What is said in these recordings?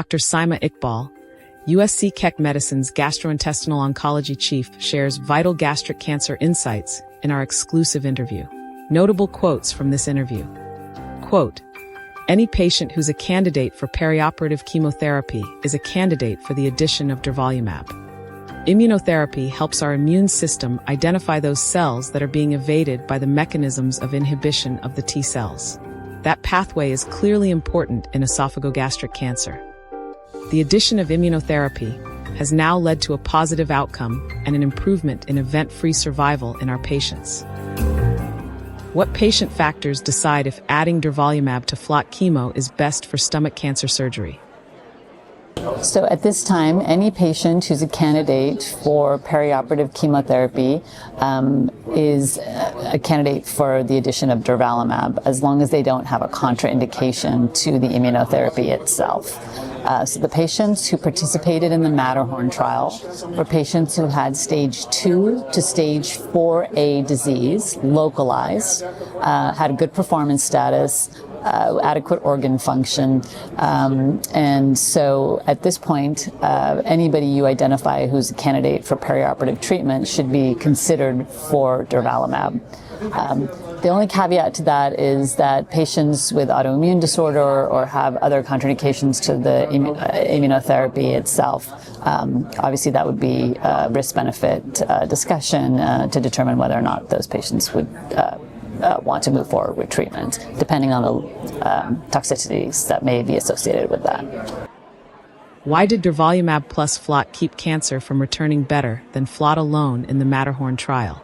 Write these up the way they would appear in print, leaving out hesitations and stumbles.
Dr. Syma Iqbal, USC Keck Medicine's gastrointestinal oncology chief, shares vital gastric cancer insights in our exclusive interview. Notable quotes from this interview. Quote, "Any patient who's a candidate for perioperative chemotherapy is a candidate for the addition of durvalumab. Immunotherapy helps our immune system identify those cells that are being evaded by the mechanisms of inhibition of the T cells. That pathway is clearly important in esophagogastric cancer. The addition of immunotherapy has now led to a positive outcome and an improvement in event-free survival in our patients." What patient factors decide if adding durvalumab to FLOT chemo is best for stomach cancer surgery? So at this time, any patient who's a candidate for perioperative chemotherapy is a candidate for the addition of durvalumab, as long as they don't have a contraindication to the immunotherapy itself. So the patients who participated in the MATTERHORN trial were patients who had stage 2 to stage 4A disease, localized, had a good performance status, adequate organ function, and so at this point, anybody you identify who's a candidate for perioperative treatment should be considered for durvalumab. The only caveat to that is that patients with autoimmune disorder or have other contraindications to the immunotherapy itself, obviously that would be a risk-benefit discussion to determine whether or not those patients would want to move forward with treatment, depending on the toxicities that may be associated with that. Why did durvalumab plus FLOT keep cancer from returning better than FLOT alone in the MATTERHORN trial?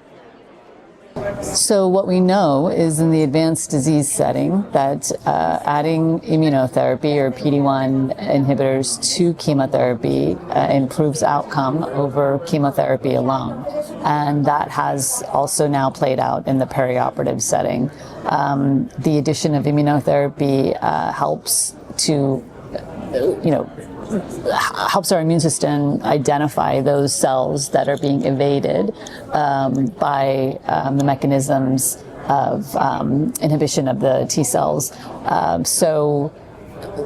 So what we know is in the advanced disease setting that adding immunotherapy or PD-1 inhibitors to chemotherapy improves outcome over chemotherapy alone. And that has also now played out in the perioperative setting. The addition of immunotherapy helps to, helps our immune system identify those cells that are being evaded by the mechanisms of inhibition of the T cells. So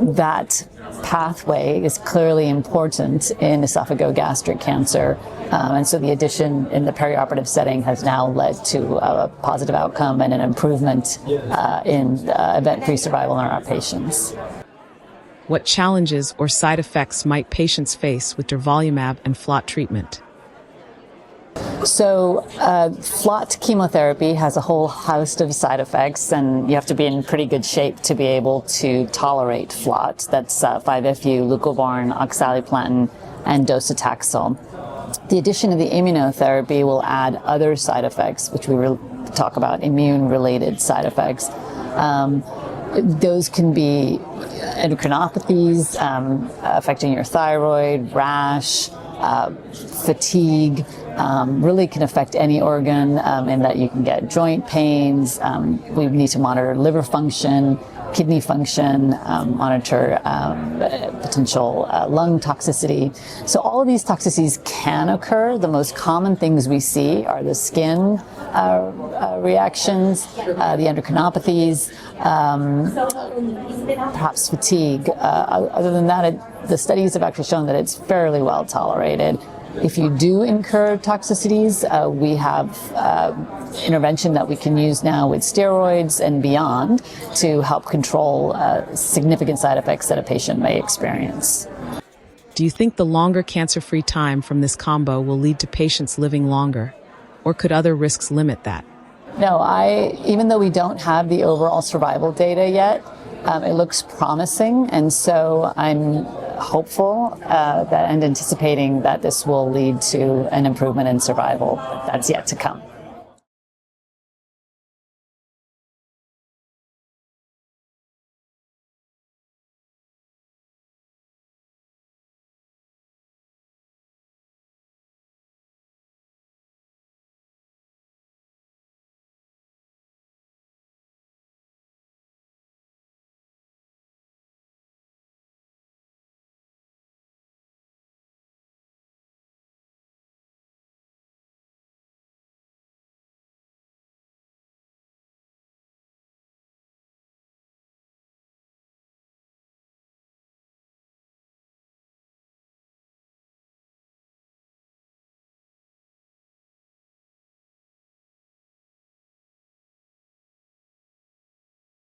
that pathway is clearly important in esophagogastric cancer. And so the addition in the perioperative setting has now led to a positive outcome and an improvement in event-free survival in our patients. What challenges or side effects might patients face with durvalumab and FLOT treatment? So FLOT chemotherapy has a whole host of side effects, and you have to be in pretty good shape to be able to tolerate FLOT. That's 5-FU, leucovorin, oxaliplatin, and docetaxel. The addition of the immunotherapy will add other side effects, which we will talk about, immune-related side effects. Those can be endocrinopathies affecting your thyroid, rash, fatigue, really can affect any organ in that you can get joint pains. We need to monitor liver function, kidney function, monitor potential lung toxicity. So all of these toxicities can occur. The most common things we see are the skin reactions, the endocrinopathies, perhaps fatigue. Other than that, the studies have actually shown that it's fairly well tolerated. If you do incur toxicities, we have intervention that we can use now with steroids and beyond to help control significant side effects that a patient may experience. Do you think the longer cancer-free time from this combo will lead to patients living longer, or could other risks limit that? No, even though we don't have the overall survival data yet, it looks promising, and so I'm hopeful and anticipating that this will lead to an improvement in survival. That's yet to come.